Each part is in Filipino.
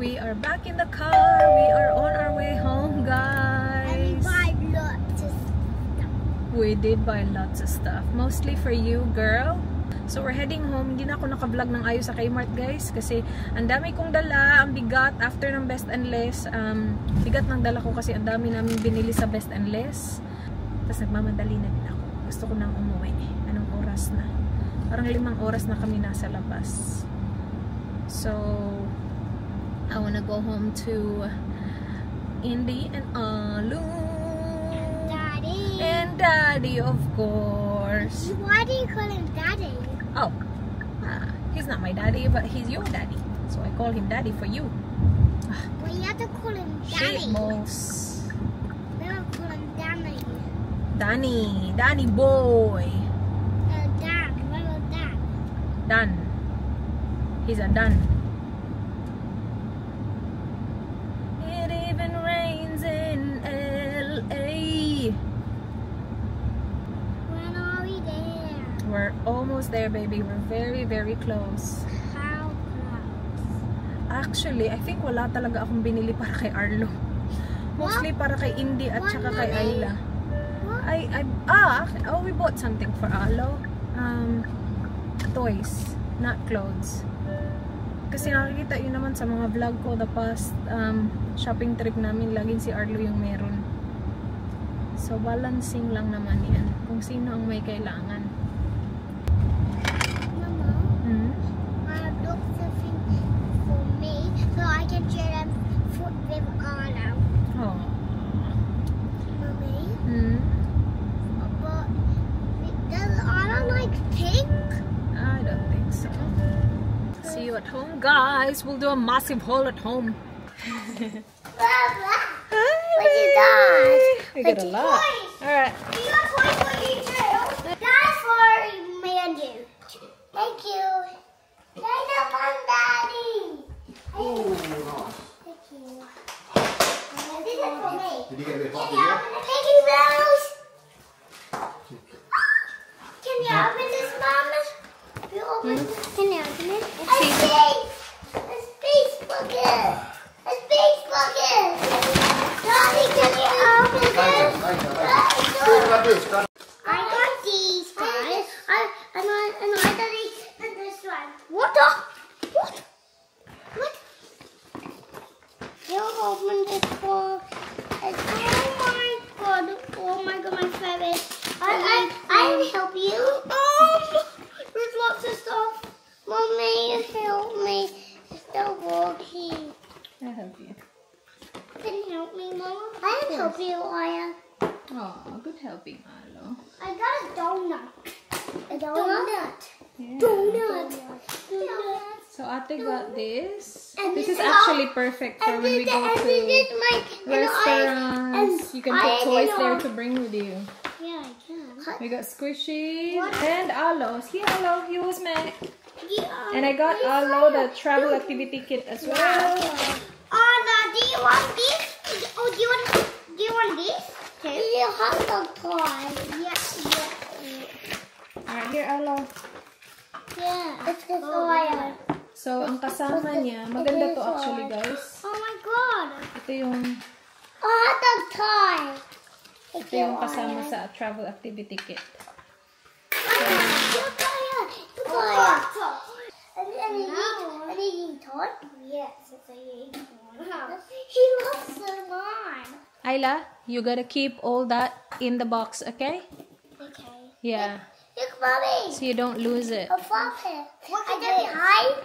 we are back in the car. We are on our way home, guys. And we buy lots of stuff. We did buy lots of stuff. Mostly for you, girl. So we're heading home. Hindi na ako naka-vlog ng ayos sa Kmart, guys. Kasi ang dami kong dala. Ang bigat. After ng Best and Less. Bigat ng dala ko kasi ang dami namin binili sa Best and Less. Tapos nagmamadali na din ako. Gusto ko nang umuwi. Anong oras na? Parang 5 oras na kami nasa labas. So, I wanna go home to Indy and Alu. Daddy. And Daddy, of course. Why do you call him Daddy? Oh, he's not my daddy, but he's your daddy. So I call him Daddy for you. Well, you have to call him Daddy. Shitballs. We don't call him Danny. Danny boy. Dan. What about Dan? Dan. He's a Dan. It even rains in LA. When are we there? We're almost there, baby. We're very, very close. How close? Actually, I think wala talaga akong binili para kay Arlo. Mostly para kay Indy at saka kay Ayla. What? We bought something for Arlo. Toys, not clothes. Kasi nakikita yun naman sa mga vlog ko the past shopping trip namin, laging si Arlo yung meron. So balancing lang naman yan kung sino ang may kailangan. Mama, I have lots of things for me, so I can share them with Arlo. Oh. Mommy, Hmm? but does Arlo like pink? I don't think so. See you at home, guys. We'll do a massive haul at home. What you got? We got a lot. Alright. We got toys for you too. That's for me and you. Thank you. Thank you, Mom, Daddy. Oh, nice. Thank you. And this is for me. Did you get a bit hot, Can you open did you? the Piggy Mouse? Can you open this, Mama? Can you open this? Can you open it? A space bucket. A space bucket. Daddy, can you open this? I got these guys. And I got these and this one. What the? What? What? You open this box. Oh my god, my favorite. I'll help you. There's lots of stuff. Mommy, help me. It's so bulky. I'll help you. Can you help me, Mama? I'll help you, Aya. Oh, good helping, Arlo. I got a donut. A donut? Yeah. Donut. So Ate got this. And This this is is actually perfect for when we go and to this is my restaurants. You can put toys there to bring with you. Yeah, I can. We got squishy and Arlo's. Here, Arlo, use me. Yeah. And I got Arlo the travel activity kit as well. Anna, do you want this? Oh, do you want this? Too? You have the toy. Yeah. Alright, here, Arlo. Yeah. It's the toy. So, ang kasama niya, maganda to actually, guys. Oh my god. Ito yung The toy. ito yung kasama sa travel activity kit. An eating toy? Yes, it's an eating toy. He loves the mine. Ayla, you gotta keep all that in the box, okay? Okay. Yeah, Look, Mommy. so you don't lose it. A floppy. I don't hide.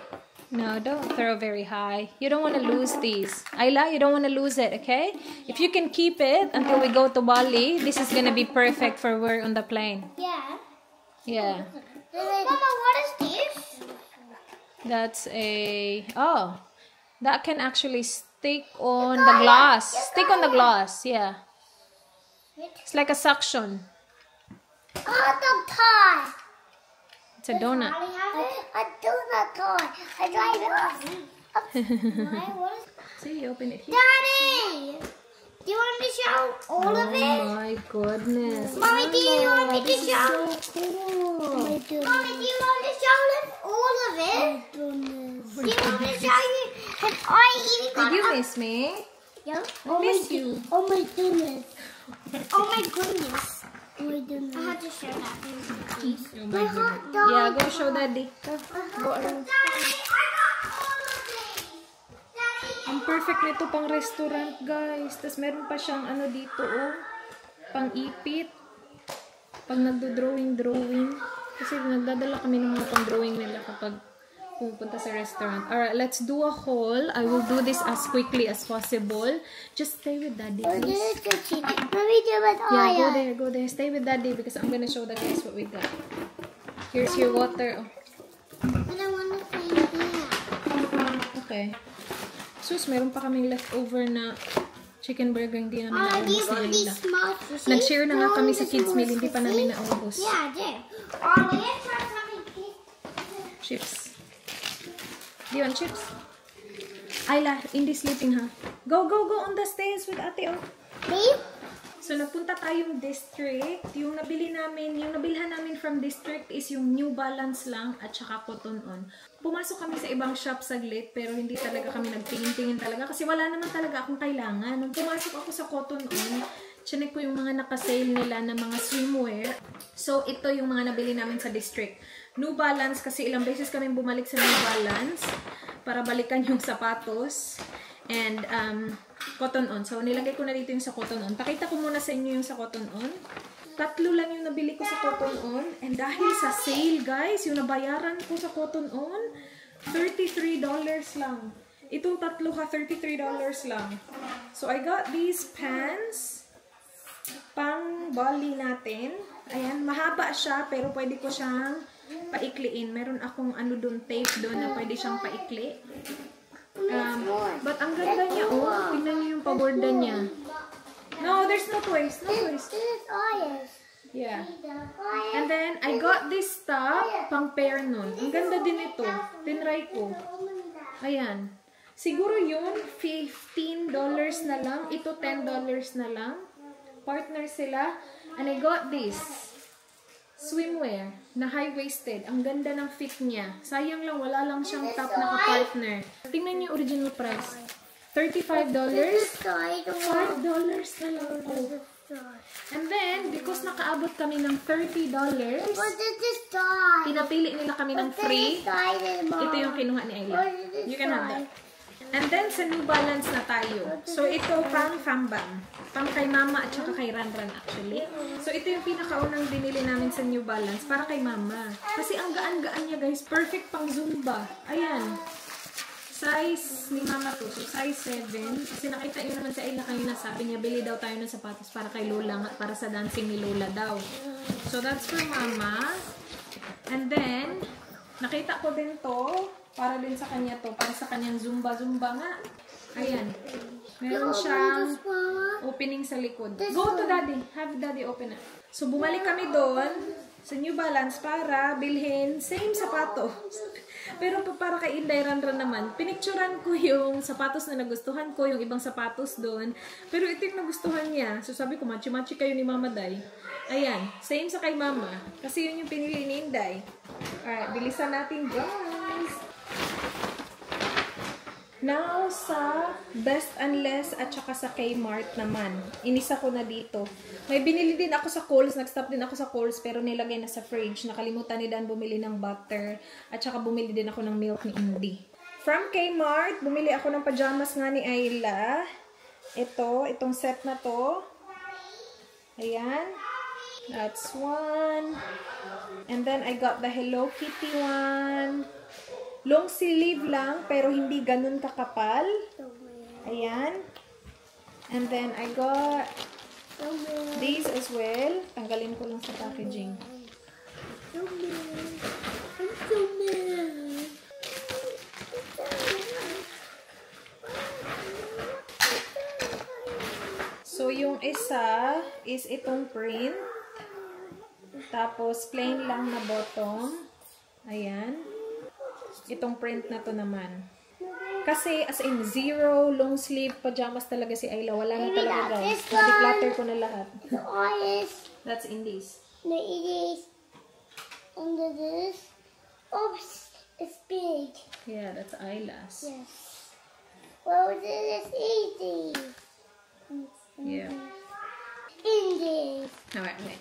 No, don't throw very high. You don't want to lose these. Ayla, you don't want to lose it, okay? If you can keep it until we go to Bali, this is gonna be perfect for wear on the plane. Yeah. Yeah, Mama, what is this? that's a... Oh, that can actually stick on the glass. Stick on the glass, yeah. It's like a suction. The toy. It's a donut. A donut toy. I drive it up. See, you open it here. Daddy! Do you want me to show all of it? Oh my goodness. Mommy, do you want me to show? So cool. Mommy, do you want me to show them all of it? Do you want me to show you Can I eat it? Did you miss me? Yeah. I miss you. Oh my goodness. Oh my goodness. Oh my goodness. I had to share that please. Oh My hot dog. Yeah, go show Daddy. Go around. Ang perfect nito pang restaurant, guys. Tapos meron pa siyang ano dito, oh. Pang ipit. Pag nagdo-drawing. Kasi nagdadala kami ng mga pang-drawing nila kapag pupunta sa restaurant. Alright, let's do a haul. I will do this as quickly as possible. Just stay with Daddy, please. Yeah, go there. Stay with Daddy because I'm gonna show the guys what we got. Here's your water. Oh. But I want to play that. Okay. Sus, meron pa kaming leftover na chicken burger, hindi namin naubos ni Ayla. Nag-share na nga kami sa kids meal, hindi pa namin naubos. Yeah, I did. Let's try something. Chips. Do you want chips? Ayla, hindi sleeping ha. Go on the stairs with ate, oh. Babe? So, nagpunta tayong district. Yung nabilhan namin from district is yung New Balance lang at saka Cotton On. Pumasok kami sa ibang shop saglit, pero hindi talaga kami nagtingin-tingin talaga kasi wala naman talaga akong kailangan. Nung pumasok ako sa Cotton On, chinek ko yung mga naka-sale nila na mga swimwear. So, ito yung mga nabili namin sa district. New Balance, kasi ilang beses kami bumalik sa New Balance para balikan yung sapatos. And, Cotton On. So, nilagay ko na dito yung sa Cotton On. Pakita ko muna sa inyo yung sa Cotton On. 3 lang yung nabili ko sa Cotton On. And dahil sa sale, guys, yung nabayaran ko sa Cotton On, $33 lang. Itong 3 ha, $33 lang. So, I got these pants. Pang volley natin. Ayan, mahaba siya, pero pwede ko siyang paikliin. Meron akong ano dun, tape doon na pwede siyang paikli. But ang ganda niya, oh. Tingnan niyo yung paborda niya. No, there's no toys. No toys. Yeah. And then, I got this top, pang pair nun. Ang ganda din ito. Tinry ko. Ayan. Siguro yun, $15 na lang. Ito, $10 na lang. Partner sila. And I got this. Swimwear na high-waisted. Ang ganda ng fit niya. Sayang lang, wala lang siyang top na ka-partner. Tingnan niyo yung original price. $35. $5 na lang po. And then, because nakaabot kami ng $30, pinapili nila kami ng free. Ito yung kinuha ni Ayla. You can have that. And then, sa New Balance na tayo. So, ito pang Fambam. Pang kay Mama at saka kay Ranran actually. So, ito yung pinakaunang binili namin sa New Balance para kay Mama. Kasi ang gaan-gaan niya, guys. Perfect pang Zumba. Ayan. Size ni Mama to. So, size 7. Kasi nakita nyo naman sa Ayla kanina, sabi niya, bili daw tayo ng sapatos para kay Lola, para sa dancing ni Lola daw. So, that's for Mama. And then, nakita ko din to. Para din sa kanya to. Para sa kanyang Zumba-Zumba nga. Ayan. Meron siyang opening sa likod. Go to Daddy. Have Daddy open it. So, bumalik kami doon sa New Balance para bilhin same sapatos. Pero para kay Inday Ranran naman, pinicturan ko yung sapatos na nagustuhan ko, yung ibang sapatos doon. Pero ito yung nagustuhan niya. So, sabi ko, machi-machi kayo ni Mama Day. Ayan. Same sa kay Mama. Kasi yun yung pinili ni Inday. Alright. Bilisan natin, guys. Now, sa Best and Less at saka sa Kmart naman. Inisa ko na dito. May binili din ako sa Kohl's. Nag-stop din ako sa Kohl's pero nilagay na sa fridge. Nakalimutan ni Dan bumili ng butter. At saka bumili din ako ng milk ni Indy. From Kmart, bumili ako ng pajamas nga ni Ayla. Itong set na to. Ayan. That's one. And then, I got the Hello Kitty one. Long sleeve lang, pero hindi ganun kakapal. Ayan. And then, I got these as well. Tanggalin ko lang sa packaging. So, yung isa is itong print. Tapos, plain lang na bottom. Ayan. Itong print na to naman. Kasi, as in, zero long sleeve pajamas talaga si Ayla. Wala na talaga, guys. Na-declutter ko na lahat. That's in this. No, it is under this. Oops, it's big. Yeah, that's Ayla's. Yes. Well, this is easy. Yeah. Easy. Alright, okay.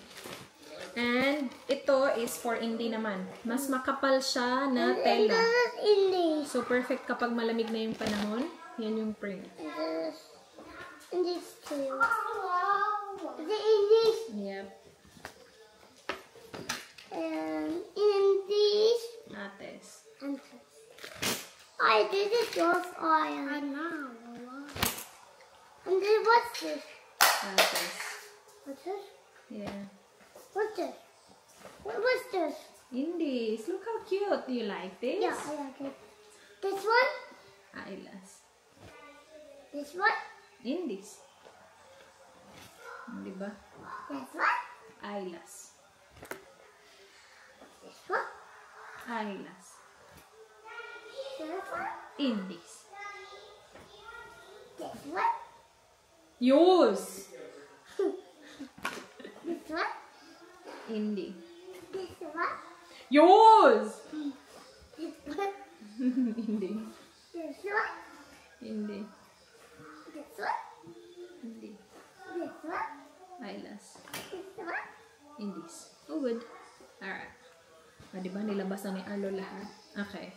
And ito is for Indy naman. Mas makapal siya na tela. This is easy. So, perfect kapag malamig na yung panahon. Yan yung print. And this too. Is it easy? Yep. And in these. Ates. I did it just iron. I know. And then what's this? Ates. What's this? Yeah. What's this? What's this? Indies. Look how cute. Do you like this? Yeah, I like it. This one? Aylas. This one? Indies. Diba? This one? Aylas. This one? Aylas. This one? Indies. This one? Yours. This one? Indie. This one? Yours. This one? Indie. This one? Indie. This one? Indie. This one? Aylas. This one? Indies. Oh, good. Alright. Diba, nilabas na ni Arlo lahat. Okay.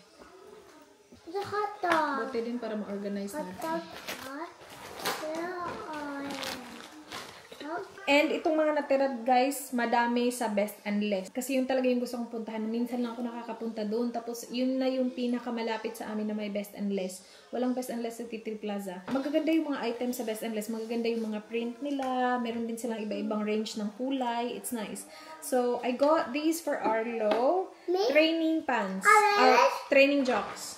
It's a hot dog. Buti din para ma-organize Hot natin. dog. And itong mga natira, guys, madami sa Best and Less. Kasi yun talaga yung gusto kong puntahan. Minsan lang ako nakakapunta doon. Tapos, yun na yung pinakamalapit sa amin na may Best and Less. Walang Best and Less sa T3 Plaza. Magaganda yung mga items sa Best and Less. Magaganda yung mga print nila. Meron din silang iba-ibang range ng kulay. It's nice. So, I got these for Arlo. Me? Training pants. Training jocks.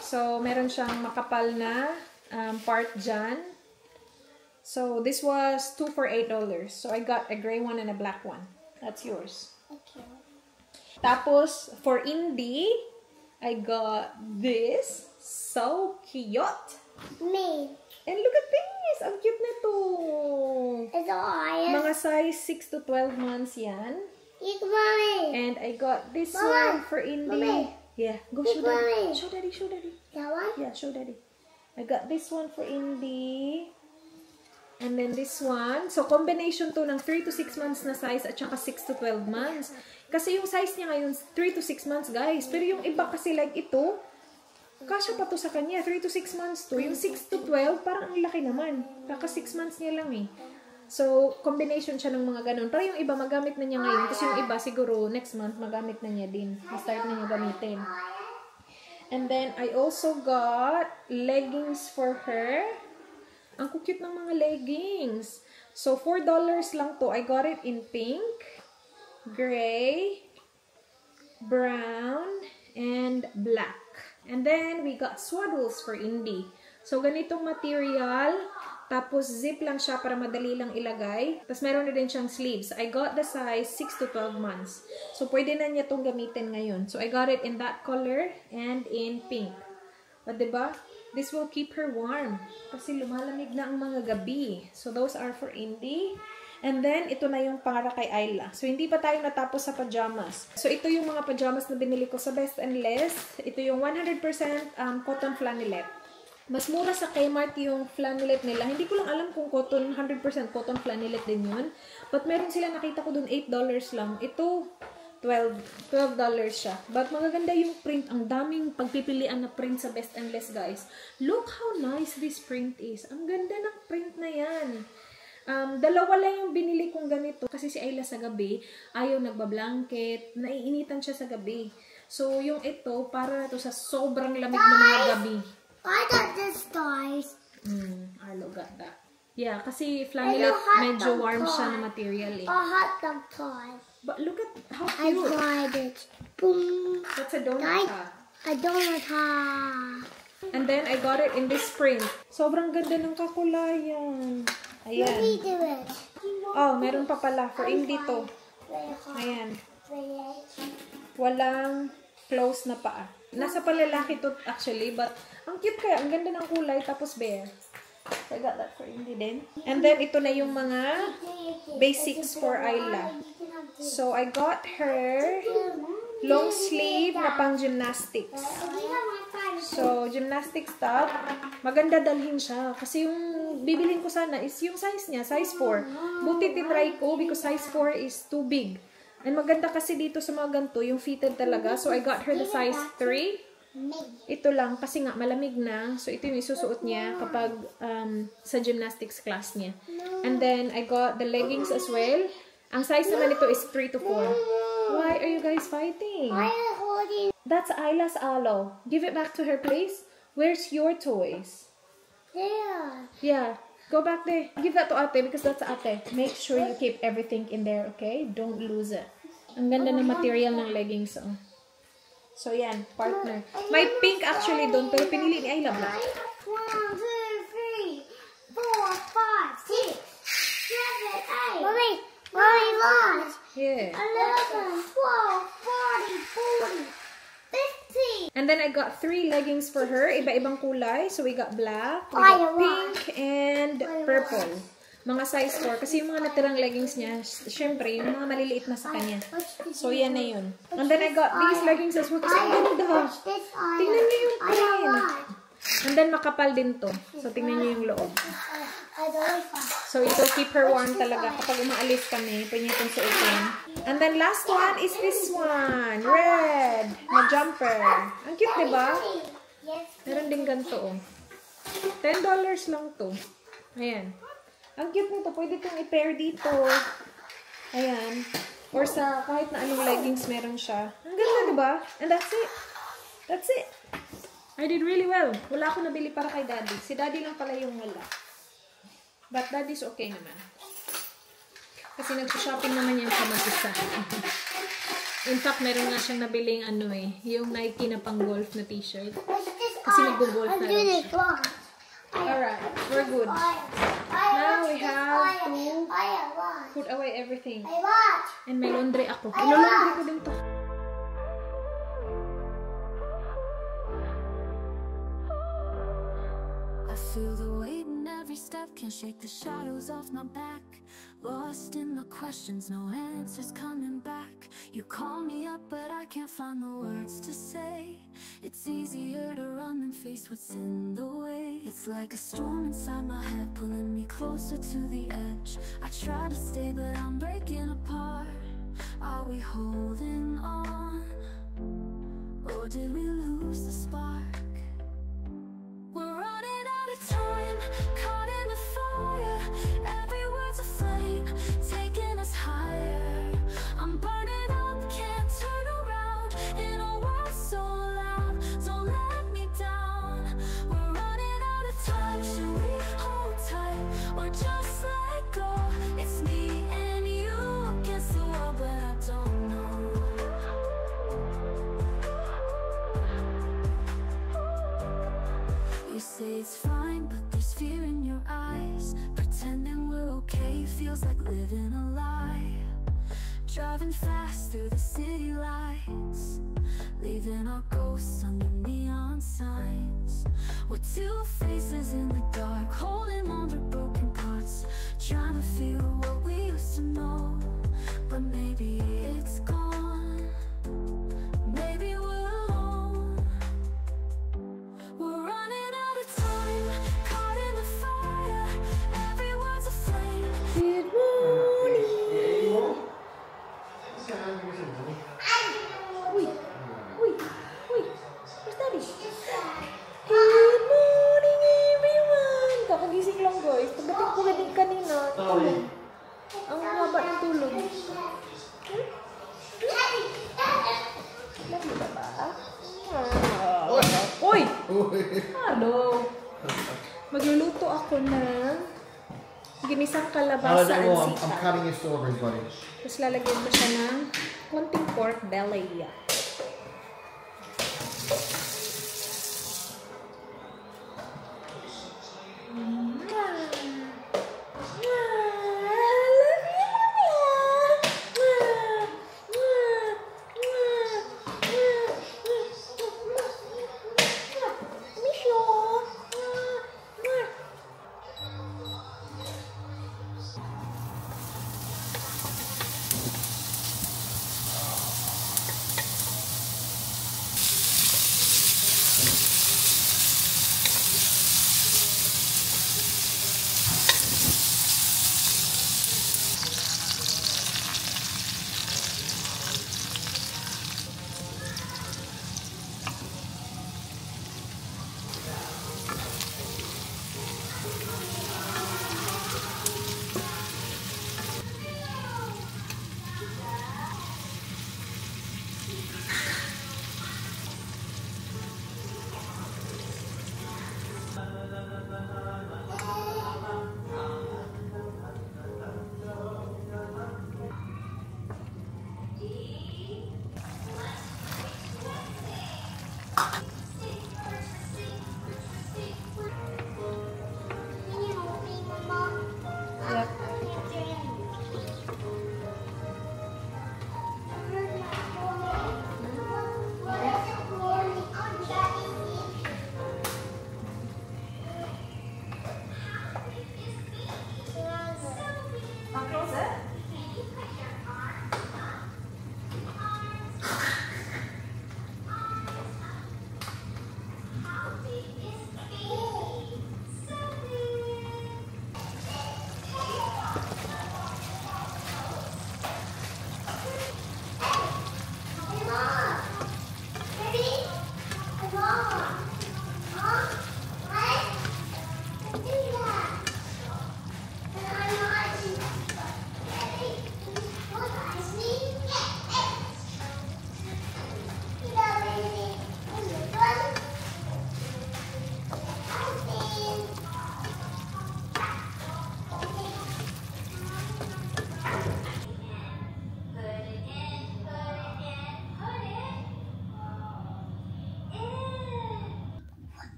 So, meron siyang makapal na part dyan. So, this was 2 for $8. So, I got a gray one and a black one. That's yours. Okay. Tapos, for Indy, I got this. So cute. Me. And look at this. Ang cute nito. It's all iron. Mga size 6 to 12 months yan. Eat mommy. And I got this Mama. one for Indy. Mommy. Yeah, go Big show daddy. mommy. Show daddy, show daddy. That one? Yeah, show daddy. I got this one for Indy. And then this one. So, combination to ng 3 to 6 months na size at saka 6 to 12 months. Kasi yung size niya ngayon, 3 to 6 months, guys. Pero yung iba kasi like ito, kasya pa to sa kanya. 3 to 6 months to. Yung 6 to 12, parang ang laki naman. Kaka 6 months niya lang eh. So, combination siya ng mga ganun. Pero yung iba, magamit na niya ngayon. Kasi yung iba, siguro, next month, magamit na niya din. Ma-start na niya gamitin. And then, I also got leggings for her. Ang cute ng mga leggings. So, $4 lang to. I got it in pink, gray, brown, and black. And then, we got swaddles for Indy. So, ganitong material. Tapos, zip lang siya para madali lang ilagay. Tapos, meron na din siyang sleeves. I got the size 6 to 12 months. So, pwede na niya itong gamitin ngayon. So, I got it in that color and in pink. But, diba? This will keep her warm. Kasi lumalamig na ang mga gabi. So, those are for Indy. And then, ito na yung para kay Ayla. So, hindi pa tayo natapos sa pajamas. So, ito yung mga pajamas na binili ko sa Best and Less. Ito yung 100% cotton flannelette. Mas mura sa Kmart yung flannelette nila. Hindi ko lang alam kung 100% cotton flannelette din yun. But meron sila, nakita ko dun $8 lang. Ito, $12 siya. But magaganda yung print. Ang daming pagpipilian na print sa Best and Less, guys. Look how nice this print is. Ang ganda ng print na yan. Dalawa lang yung binili kong ganito. Kasi si Ayla sa gabi, ayaw nagbablanket. Naiinitan siya sa gabi. So, yung ito, para na to sa sobrang lamig na mga gabi. I got this toys. Arlo got that. Yeah, kasi flannelette, medyo warm siya na material eh. A hot dog toy. But look at how I cute. tried it. Boom. That's a donut. I don't And then, I got it in this print. Sobrang ganda ng kakulayan. Let me Ayan. do it. Oh, meron pa pala. For Indy to. Ayan. Walang close na paa. Nasa palalaki to actually, but ang cute kaya. Ang ganda ng kulay. Tapos bare. So, I got that for Indy din. And then, ito na yung mga basics for Ayla. So, I got her long sleeve na pang gymnastics. So, gymnastics top. Maganda dalhin siya. Kasi yung bibilin ko sana is yung size niya, size 4. Buti tinry ko because size 4 is too big. And maganda kasi dito sa mga ganito, yung fitted talaga. So, I got her the size 3. Ito lang, kasi nga malamig na. So, ito yung isusuot niya kapag sa gymnastics class niya. And then, I got the leggings as well. Ang size naman ito is 3 to 4. Why are you guys fighting? That's Isla's aloe. Give it back to her, please. Where's your toys? There. Yeah. Go back there. Give that to ate because that's ate. Make sure you keep everything in there, okay? Don't lose it. Ang ganda ng material ng leggings. Oh. So, yan. Partner. May pink actually doon, pero pinili ni Ayla black. 1, 2, 3, 4, 5, 6, 7, 8. Mommy, watch. Yeah. 11, 12, 40, 50. And then I got 3 leggings for her. Iba-ibang kulay. So, we got black, we got pink, and purple. Mga size 4. Kasi yung mga natirang leggings niya, syempre, yung mga maliliit na sa kanya. So, yan na yun. And then I got these leggings as well. Kasi ang ganda. Tingnan niyo yung print. And then, makapal din to. So, tingnan niyo yung loob. So, ito, keep her warm talaga. Kapag umaalis kami, pwede niyo itong suotin. And then, last one is this one. Red. Na jumper. Ang cute, diba? Meron din ganito, oh. $10 lang to. Ayan. Ang cute nito. Pwede itong i-pair dito. Ayan. Or sa kahit na anong leggings meron siya. Ang ganda, diba? And that's it. That's it. I did really well. Wala ako nabili para kay Daddy. Si Daddy lang pala yung wala. But Daddy's okay naman. Kasi nag-shopping naman yan sa mag-isa. In fact, meron nga siyang nabiling ano eh. Yung Nike na pang-golf na t-shirt. Kasi nag-golf na rin siya. Alright, we're good. Now we have to put away everything. And may laundry ako. Ilo-laundry ko din to. I feel the weight in every step, can't shake the shadows off my back. Lost in the questions, no answers coming back. You call me up, but I can't find the words to say. It's easier to run than face what's in the way. It's like a storm inside my head, pulling me closer to the edge. I try to stay, but I'm breaking apart. Are we holding on? Or did we lose the spark? We're running out of time, caught in the fire. Every word's a flame, taking us higher. I'm burning up, can't turn around. In a world so loud, don't let me down. We're running out of time, should we hold tight or just let go? It's me and you against the world, but I don't know. You say it's fine, but there's fear in your eyes. Pretending we're okay feels like living a lie. Driving fast through the city lights, leaving our ghosts under neon signs. We're two faces in the dark, holding on to broken parts, trying to feel what we used to know. But maybe it's gone, maybe we're alone. We're running out of time, caught in the fire. Every word's a flame. Good morning. Uy, uy, uy. Where's Daddy? Good morning, everyone. Kakagising lang, guys. Pagdating ko din kanina. Ang haba ng tulog. Lagi ba ba? Uy! Hello! Magluluto ako ng ginisang kalabasa and I'm sitaw. cutting your strawberries, buddy. Tapos lalagyan ko siya ng konting pork belly.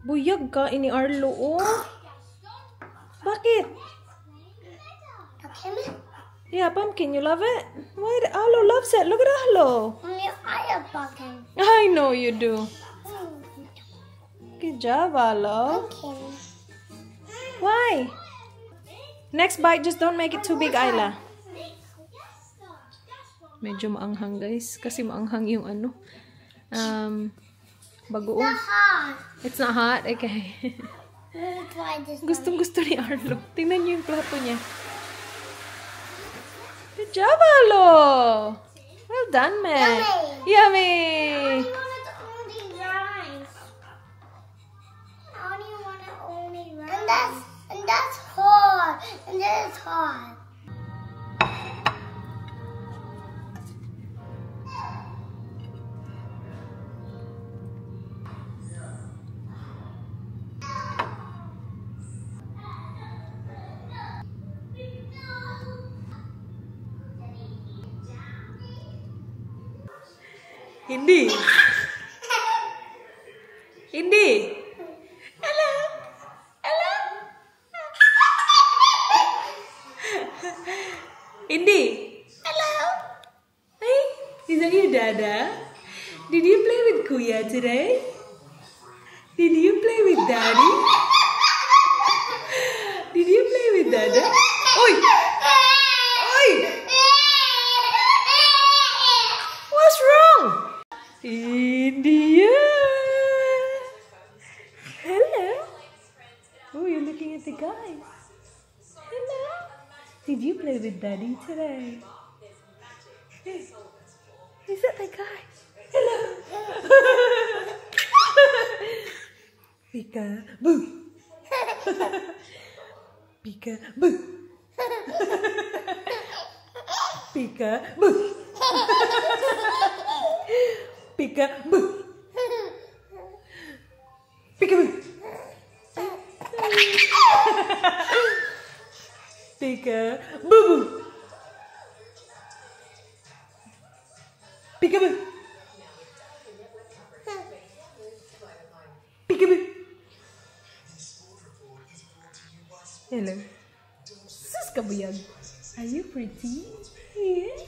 Buyag ka, ini Arlo, oh. Bakit? Okay. Yeah, pumpkin, you love it? Why? Arlo loves it. Look at Arlo. I have pumpkin. I know you do. Good job, Arlo. Pumpkin. Why? Next bite, just don't make it too big, Ayla. Medyo maanghang, guys. Kasi maanghang yung ano. Bagoong. Not hot. It's not hot? Okay. Let me try this one. Gustong-gusto ni Arlo. Tingnan niyo yung plato niya. Good job, Arlo! Well done, man. Yummy! I want it only rice. I only want it only rice. And that's hot. And that's hot. Hindi. Hindi. Hello. Hello. Hindi. Hello. Hey, is that your dada? Did you play with Kuya today? Did you play with Daddy? Did you play with Dada? Oi! Oi! What's wrong? India. Hello. Oh, you're looking at the guy. Hello. Did you play with Daddy today? Hey. Is that the guy? Hello. Peekaboo. Peekaboo. Peekaboo. Peekaboo. Peekaboo. Peekaboo. Peekaboo. Peekaboo. Hello. Sus kabuyag. Are you pretty? Yeah.